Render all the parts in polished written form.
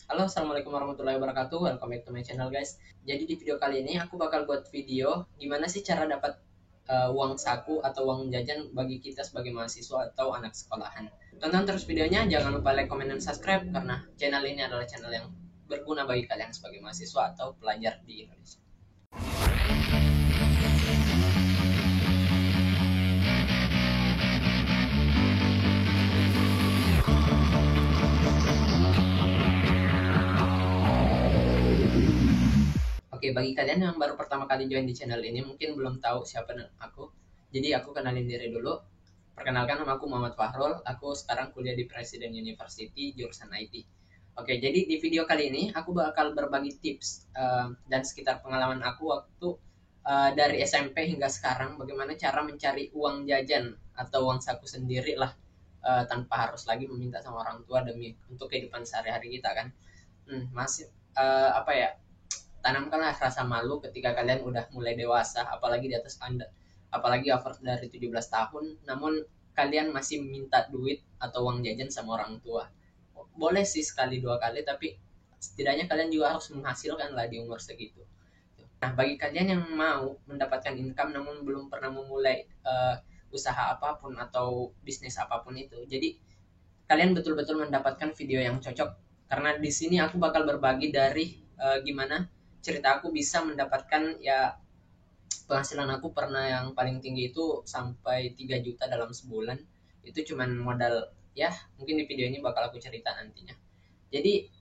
Halo, assalamualaikum warahmatullahi wabarakatuh. Welcome back to my channel, guys. Jadi di video kali ini aku bakal buat video gimana sih cara dapat uang saku atau uang jajan bagi kita sebagai mahasiswa atau anak sekolahan. Tonton terus videonya, jangan lupa like, comment, dan subscribe karena channel ini adalah channel yang berguna bagi kalian sebagai mahasiswa atau pelajar di Indonesia. Oke, bagi kalian yang baru pertama kali join di channel ini, mungkin belum tahu siapa aku. Jadi aku kenalin diri dulu. Perkenalkan, nama aku Muhammad Fahrul. Aku sekarang kuliah di Presiden University, jurusan IT. Oke, jadi di video kali ini aku bakal berbagi tips dan sekitar pengalaman aku waktu dari SMP hingga sekarang, bagaimana cara mencari uang jajan atau uang saku sendiri lah, tanpa harus lagi meminta sama orang tua demi untuk kehidupan sehari-hari kita kan. Masih apa ya? Tanamkanlah rasa malu ketika kalian udah mulai dewasa, apalagi di atas Anda, apalagi over dari 17 tahun, namun kalian masih minta duit atau uang jajan sama orang tua. Boleh sih sekali dua kali, tapi setidaknya kalian juga harus menghasilkan lah di umur segitu. Nah, bagi kalian yang mau mendapatkan income namun belum pernah memulai usaha apapun atau bisnis apapun itu, jadi kalian betul-betul mendapatkan video yang cocok karena di sini aku bakal berbagi dari gimana cerita aku bisa mendapatkan ya penghasilan aku pernah yang paling tinggi itu sampai 3 juta dalam sebulan. Itu cuman modal ya, mungkin di video ini bakal aku cerita nantinya. Jadi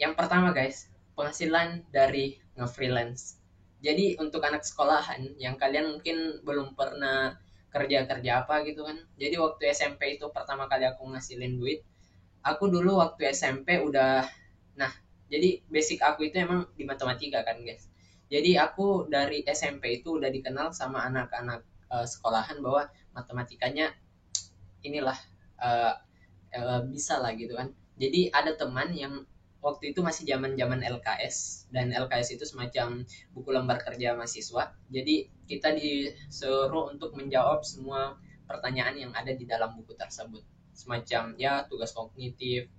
yang pertama guys, penghasilan dari nge-freelance. Jadi untuk anak sekolahan yang kalian mungkin belum pernah kerja-kerja apa gitu kan. Jadi waktu SMP itu pertama kali aku ngasilin duit. Aku dulu waktu SMP udah, nah, jadi basic aku itu emang di matematika kan guys. Jadi aku dari SMP itu udah dikenal sama anak-anak sekolahan bahwa matematikanya inilah uh, bisa lah gitu kan. Jadi ada teman yang waktu itu masih zaman-zaman LKS, dan LKS itu semacam buku lembar kerja mahasiswa. Jadi kita disuruh untuk menjawab semua pertanyaan yang ada di dalam buku tersebut. Semacam ya tugas kognitif,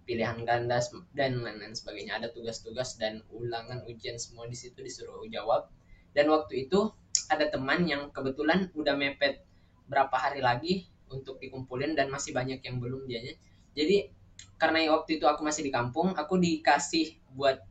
pilihan ganda dan lain-lain sebagainya. Ada tugas-tugas dan ulangan ujian semua di situ disuruh jawab. Dan waktu itu ada teman yang kebetulan udah mepet berapa hari lagi untuk dikumpulin dan masih banyak yang belum dianya. Jadi karena waktu itu aku masih di kampung, aku dikasih buat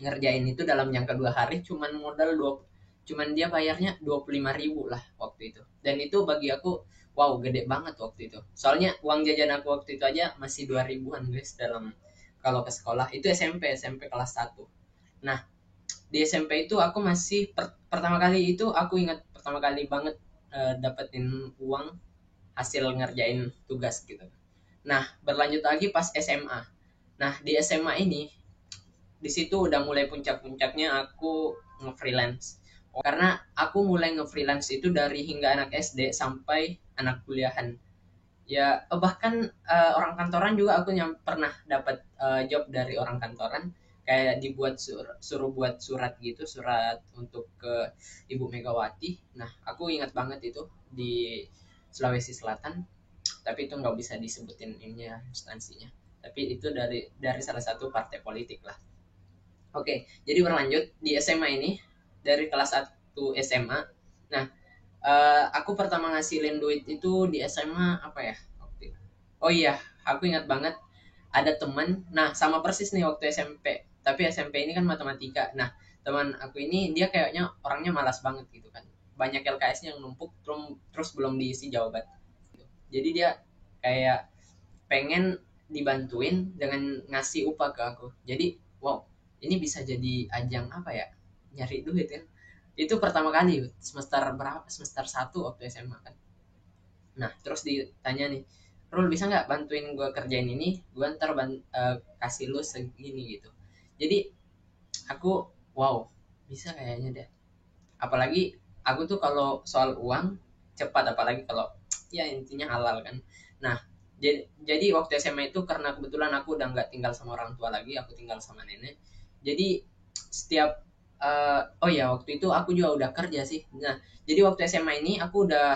ngerjain itu dalam jangka 2 hari, cuman dia bayarnya 25.000 lah waktu itu. Dan itu bagi aku wow, gede banget waktu itu. Soalnya uang jajan aku waktu itu aja masih 2 ribuan guys dalam kalau ke sekolah. Itu SMP kelas 1. Nah, di SMP itu aku masih pertama kali itu aku ingat pertama kali banget dapetin uang hasil ngerjain tugas gitu. Nah, berlanjut lagi pas SMA. Nah, di SMA ini di situ udah mulai puncak-puncaknya aku nge-freelance. Karena aku mulai nge-freelance itu dari hingga anak SD sampai anak kuliahan. Ya bahkan orang kantoran juga aku yang pernah dapat job dari orang kantoran, kayak dibuat suruh buat surat gitu, surat untuk ke Ibu Megawati. Nah, aku ingat banget itu di Sulawesi Selatan, tapi itu nggak bisa disebutin ininya instansinya. Tapi itu dari salah satu partai politik lah. Oke, jadi berlanjut di SMA ini dari kelas 1 SMA. Nah, aku pertama ngasilin duit itu di SMA apa ya? Oh iya, aku ingat banget ada teman. Nah, sama persis nih waktu SMP. Tapi SMP ini kan matematika. Nah, teman aku ini dia kayaknya orangnya malas banget gitu kan. Banyak LKS-nya yang numpuk terus belum diisi jawaban. Jadi dia kayak pengen dibantuin dengan ngasih upah ke aku. Jadi wow, ini bisa jadi ajang apa ya, nyari duit kan. Itu pertama kali semester berapa, semester 1 waktu SMA kan. Nah, terus ditanya nih, Rul bisa nggak bantuin gue kerjain ini, gue ntar kasih lu segini gitu. Jadi aku wow, bisa kayaknya deh. Apalagi aku tuh kalau soal uang cepat, apalagi kalau ya intinya halal kan. Nah, jadi waktu SMA itu karena kebetulan aku udah nggak tinggal sama orang tua lagi, aku tinggal sama nenek. Jadi setiap oh ya waktu itu aku juga udah kerja sih. Nah, jadi waktu SMA ini aku udah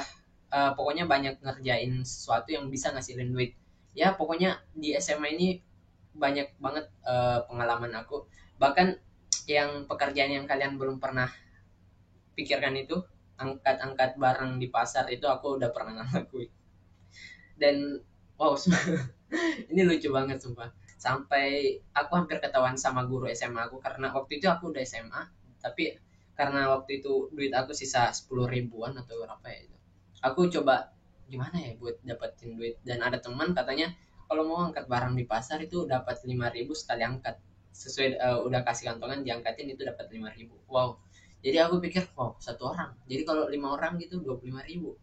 pokoknya banyak ngerjain sesuatu yang bisa ngasilin duit. Ya pokoknya di SMA ini banyak banget pengalaman aku, bahkan yang pekerjaan yang kalian belum pernah pikirkan itu, angkat-angkat barang di pasar itu aku udah pernah ngelakuin. Dan wow, ini lucu banget sumpah, sampai aku hampir ketahuan sama guru SMA aku, karena waktu itu aku udah SMA, tapi karena waktu itu duit aku sisa 10 ribuan atau berapa ya itu, aku coba gimana ya buat dapetin duit, dan ada teman katanya kalau mau angkat barang di pasar itu dapat 5 ribu sekali angkat, sesuai udah kasih kantongan diangkatin itu dapat 5 ribu. Wow, jadi aku pikir wow, satu orang, jadi kalau 5 orang gitu 25 ribu,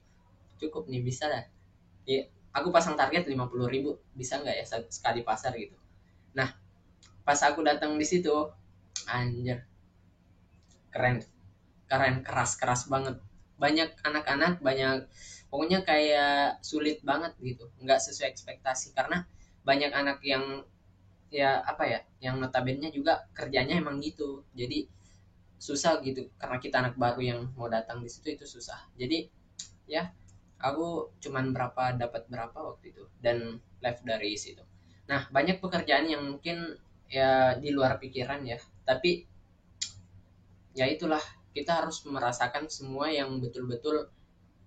cukup nih, bisa lah ya. Aku pasang target 50 ribu, bisa nggak ya sekali pasar gitu. Nah, pas aku datang di situ, anjir, keren, keren, keras, keras banget. Banyak anak-anak, banyak, pokoknya kayak sulit banget gitu, nggak sesuai ekspektasi, karena banyak anak yang, ya apa ya, yang notabene juga kerjanya emang gitu, jadi susah gitu, karena kita anak baru yang mau datang di situ itu susah. Jadi ya, aku cuman dapat berapa waktu itu, dan left dari situ. Nah, banyak pekerjaan yang mungkin ya di luar pikiran ya, tapi ya itulah, kita harus merasakan semua yang betul-betul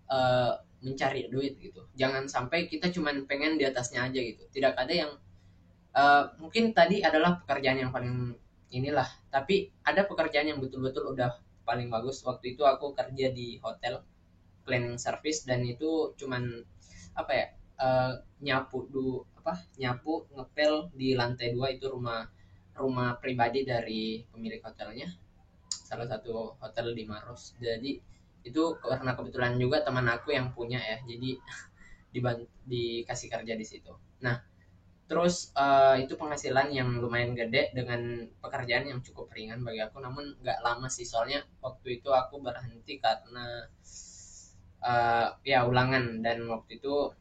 eh, mencari duit gitu. Jangan sampai kita cuman pengen di atasnya aja gitu. Tidak ada yang mungkin tadi adalah pekerjaan yang paling inilah, tapi ada pekerjaan yang betul-betul udah paling bagus. Waktu itu aku kerja di hotel cleaning service, dan itu cuman apa ya, eh, nyapu nyapu ngepel di lantai 2, itu rumah rumah pribadi dari pemilik hotelnya, salah satu hotel di Maros. Jadi itu karena kebetulan juga teman aku yang punya ya, jadi dikasih kerja di situ. Nah, terus itu penghasilan yang lumayan gede dengan pekerjaan yang cukup ringan bagi aku, namun nggak lama sih, soalnya waktu itu aku berhenti karena ya ulangan, dan waktu itu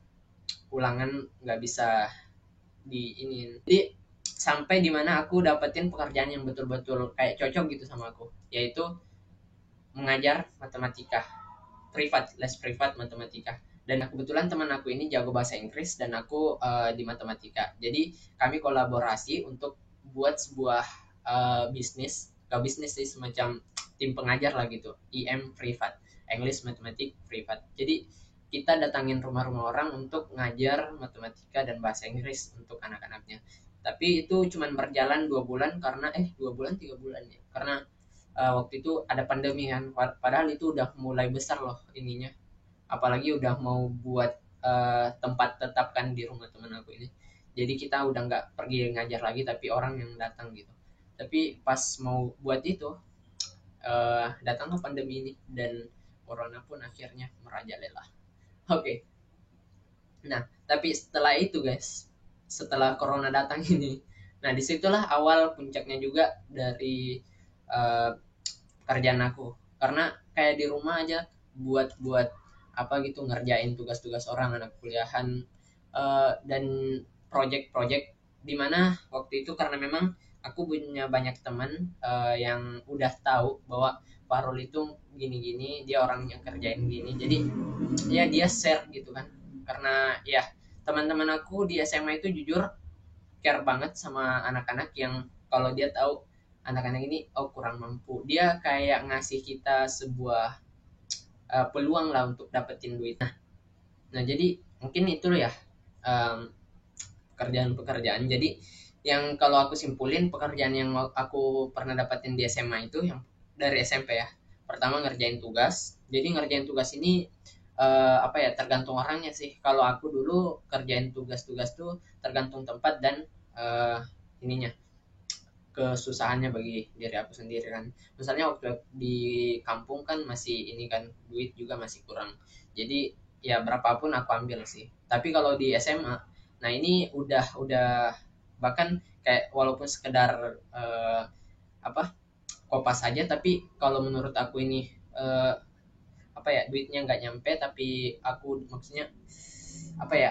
ulangan nggak bisa di ini. Jadi sampai dimana aku dapetin pekerjaan yang betul-betul kayak cocok gitu sama aku, yaitu mengajar matematika privat, les privat matematika. Dan kebetulan teman aku ini jago bahasa Inggris dan aku di matematika, jadi kami kolaborasi untuk buat sebuah bisnis, gak bisnis sih, semacam tim pengajar lah gitu, IM privat, English Mathematics privat. Jadi kita datangin rumah-rumah orang untuk ngajar matematika dan bahasa Inggris untuk anak-anaknya. Tapi itu cuma berjalan 2 bulan, karena 2 bulan 3 bulan ya, karena waktu itu ada pandemi kan, padahal itu udah mulai besar loh ininya, apalagi udah mau buat tempat tetap kan di rumah teman aku ini, jadi kita udah nggak pergi ngajar lagi tapi orang yang datang gitu. Tapi pas mau buat itu datanglah pandemi ini, dan corona pun akhirnya merajalela. Oke. Nah, tapi setelah itu guys, setelah corona datang ini, nah disitulah awal puncaknya juga dari eh, pekerjaan aku, karena kayak di rumah aja buat-buat apa gitu, ngerjain tugas-tugas orang anak kuliahan, dan project-project, dimana waktu itu karena memang aku punya banyak teman yang udah tahu bahwa Farul itu gini-gini, dia orang yang kerjain gini, jadi ya dia share gitu kan, karena ya teman-teman aku di SMA itu jujur care banget sama anak-anak yang kalau dia tahu anak-anak ini oh kurang mampu, dia kayak ngasih kita sebuah peluang lah untuk dapetin duit. Nah, jadi mungkin itu ya um, pekerjaan-pekerjaan. Jadi yang kalau aku simpulin, pekerjaan yang aku pernah dapetin di SMA itu yang dari SMP ya. Pertama ngerjain tugas. Jadi ngerjain tugas ini apa ya, tergantung orangnya sih. Kalau aku dulu kerjain tugas-tugas tuh tergantung tempat dan ininya, kesusahannya bagi diri aku sendiri kan. Misalnya waktu di kampung kan masih ini kan, duit juga masih kurang, jadi ya berapapun aku ambil sih. Tapi kalau di SMA, nah ini udah bahkan kayak walaupun sekedar apa, kopas saja, tapi kalau menurut aku ini apa ya, duitnya nggak nyampe, tapi aku maksudnya apa ya,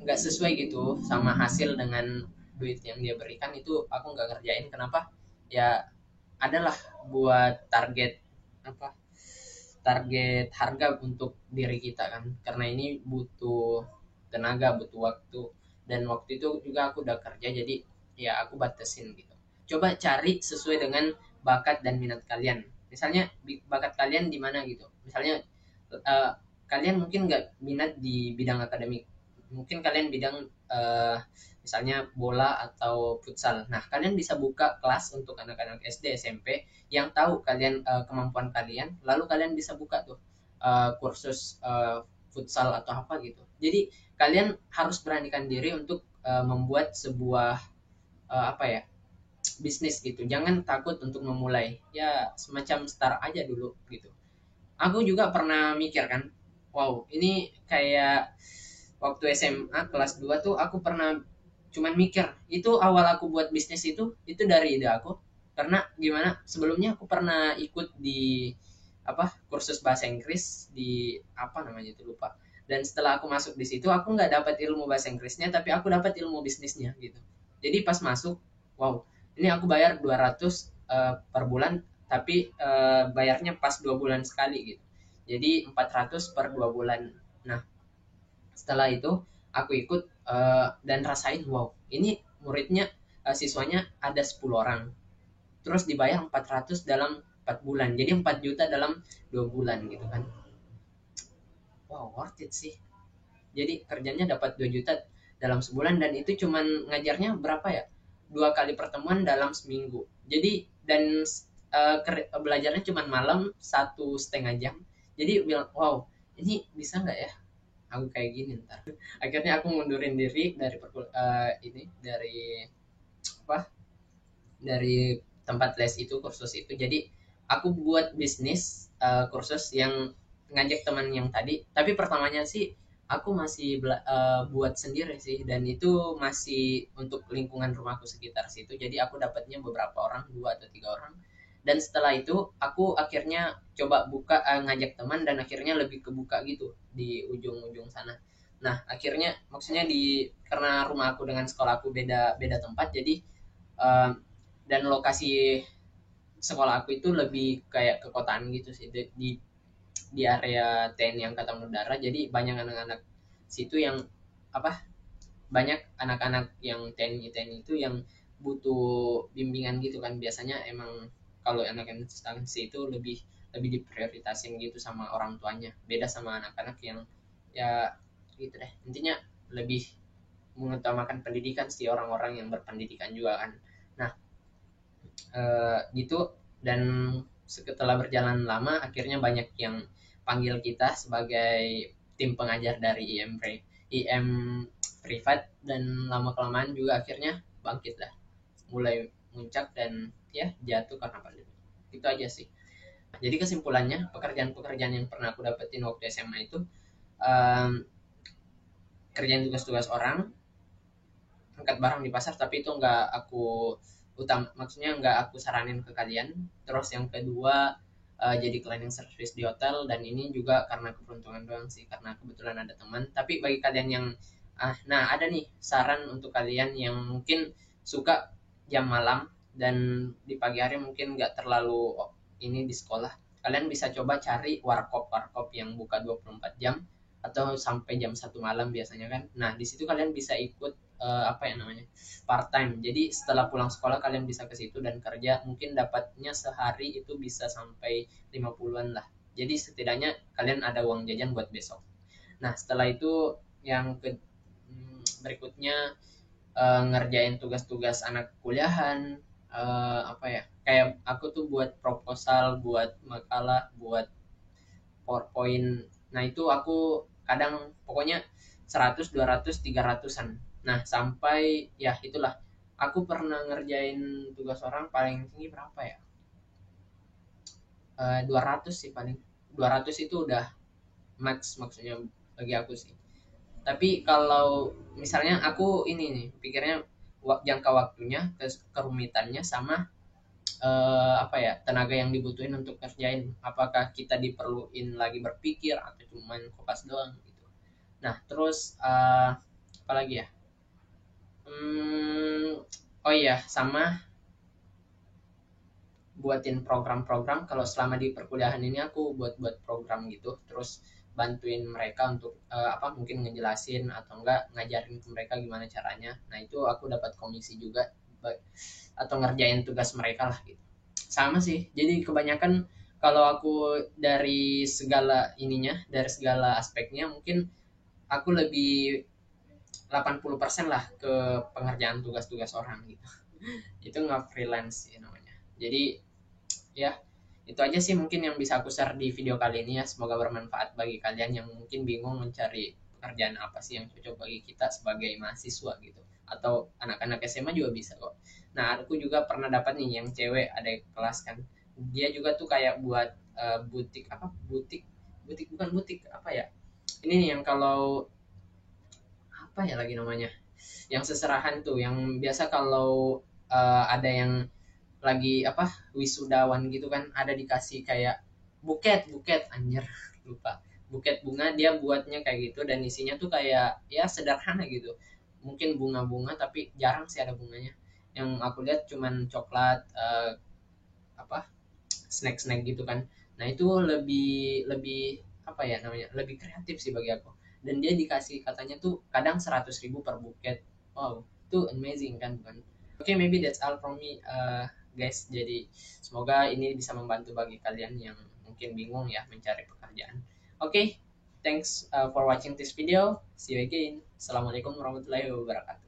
nggak sesuai gitu sama hasil dengan duit yang dia berikan, itu aku nggak ngerjain. Kenapa? Ya adalah buat target apa, target harga untuk diri kita kan, karena ini butuh tenaga, butuh waktu, dan waktu itu juga aku udah kerja, jadi ya aku batasin gitu. Coba cari sesuai dengan bakat dan minat kalian. Misalnya bakat kalian di mana gitu. Misalnya eh, kalian mungkin nggak minat di bidang akademik, mungkin kalian bidang eh, misalnya bola atau futsal. Nah, kalian bisa buka kelas untuk anak-anak SD, SMP yang tahu kalian kemampuan kalian, lalu kalian bisa buka tuh kursus futsal atau apa gitu. Jadi kalian harus beranikan diri untuk membuat sebuah apa ya, bisnis gitu. Jangan takut untuk memulai. Ya semacam start aja dulu gitu. Aku juga pernah mikir kan, wow, ini kayak waktu SMA kelas 2 tuh aku pernah cuman mikir, itu awal aku buat bisnis itu dari ide aku. Karena gimana, sebelumnya aku pernah ikut di apa, kursus bahasa Inggris di apa namanya itu lupa. Dan setelah aku masuk di situ aku nggak dapat ilmu bahasa Inggrisnya, tapi aku dapat ilmu bisnisnya gitu. Jadi pas masuk, wow, ini aku bayar 200 per bulan, tapi bayarnya pas 2 bulan sekali gitu. Jadi 400 per 2 bulan. Nah, setelah itu aku ikut dan rasain, wow, ini muridnya siswanya ada 10 orang. Terus dibayar 400 dalam 4 bulan. Jadi 4 juta dalam 2 bulan gitu kan. Wow, worth it sih. Jadi kerjanya dapat 2 juta dalam sebulan, dan itu cuman ngajarnya berapa ya? 2 kali pertemuan dalam seminggu. Jadi dan belajarnya cuman malam 1,5 jam. Jadi bilang, wow, ini bisa nggak ya aku kayak gini ntar. Akhirnya aku mundurin diri dari ini dari apa, dari tempat les itu, kursus itu. Jadi aku buat bisnis kursus yang ngajak teman yang tadi, tapi pertamanya sih aku masih buat sendiri sih, dan itu masih untuk lingkungan rumahku sekitar situ. Jadi aku dapatnya beberapa orang, 2 atau 3 orang. Dan setelah itu aku akhirnya coba buka ngajak teman, dan akhirnya lebih kebuka gitu di ujung-ujung sana. Nah, akhirnya maksudnya karena rumah aku dengan sekolah aku beda beda tempat, jadi eh, dan lokasi sekolah aku itu lebih kayak ke kotaan gitu sih, di area TNI Angkatan Udara. Jadi banyak anak-anak situ yang apa, banyak anak-anak yang TNI itu yang butuh bimbingan gitu kan. Biasanya emang kalau anak instansi itu lebih lebih diprioritasin gitu sama orang tuanya, beda sama anak-anak yang ya gitu deh, intinya lebih mengutamakan pendidikan sih, orang-orang yang berpendidikan juga kan. Nah, gitu. Dan setelah berjalan lama akhirnya banyak yang panggil kita sebagai tim pengajar dari IM privat, dan lama kelamaan juga akhirnya bangkit lah, mulai muncak dan ya jatuh karena pandemi. Itu aja sih. Jadi kesimpulannya, pekerjaan-pekerjaan yang pernah aku dapetin waktu SMA itu um, kerjaan tugas-tugas orang, angkat barang di pasar, tapi itu nggak aku maksudnya nggak aku saranin ke kalian. Terus yang kedua, jadi cleaning service di hotel, dan ini juga karena keberuntungan doang sih, karena kebetulan ada teman. Tapi bagi kalian yang nah ada nih saran untuk kalian yang mungkin suka jam malam, dan di pagi hari mungkin nggak terlalu ini di sekolah. Kalian bisa coba cari warkop warkop yang buka 24 jam atau sampai jam 1 malam biasanya kan. Nah, di situ kalian bisa ikut apa ya namanya, part time. Jadi setelah pulang sekolah kalian bisa ke situ dan kerja, mungkin dapatnya sehari itu bisa sampai 50-an lah. Jadi setidaknya kalian ada uang jajan buat besok. Nah, setelah itu yang berikutnya ngerjain tugas-tugas anak kuliahan, apa ya, kayak aku tuh buat proposal, buat makalah, buat PowerPoint. Nah, itu aku kadang pokoknya 100, 200, 300-an. Nah, sampai ya itulah. Aku pernah ngerjain tugas orang paling tinggi berapa ya? 200 sih paling. 200 itu udah max maksudnya bagi aku sih. Tapi kalau misalnya aku ini nih, pikirnya jangka waktunya, kerumitannya, sama apa ya, tenaga yang dibutuhin untuk kerjain, apakah kita diperluin lagi berpikir atau cuman kopas doang gitu. Nah, terus apa lagi ya, oh iya, sama buatin program-program. Kalau selama di perkuliahan ini aku buat program gitu, terus bantuin mereka untuk apa, mungkin ngejelasin atau enggak ngajarin ke mereka gimana caranya. Nah, itu aku dapat komisi juga atau ngerjain tugas mereka lah gitu. Sama sih, jadi kebanyakan kalau aku dari segala ininya, dari segala aspeknya mungkin aku lebih 80% lah ke pengerjaan tugas-tugas orang gitu. Itu nggak freelance sih namanya. Jadi ya itu aja sih mungkin yang bisa aku share di video kali ini ya. Semoga bermanfaat bagi kalian yang mungkin bingung mencari pekerjaan apa sih yang cocok bagi kita sebagai mahasiswa gitu, atau anak-anak SMA juga bisa kok. Nah aku juga pernah dapat nih yang cewek, ada kelas kan, dia juga tuh kayak buat butik apa, butik butik bukan butik apa ya, ini nih yang kalau apa ya lagi namanya, yang seserahan tuh, yang biasa kalau ada yang lagi apa, wisudawan gitu kan, ada dikasih kayak buket buket anjir lupa, buket bunga, dia buatnya kayak gitu dan isinya tuh kayak ya sederhana gitu, mungkin bunga-bunga tapi jarang sih ada bunganya. Yang aku lihat cuman coklat, apa, snack-snack gitu kan. Nah itu lebih lebih apa ya namanya, lebih kreatif sih bagi aku. Dan dia dikasih katanya tuh kadang 100.000 per buket. Wow, itu amazing kan bukan? Oke, maybe that's all from me, guys. Jadi semoga ini bisa membantu bagi kalian yang mungkin bingung ya mencari pekerjaan. Oke, thanks for watching this video. See you again. Assalamualaikum warahmatullahi wabarakatuh.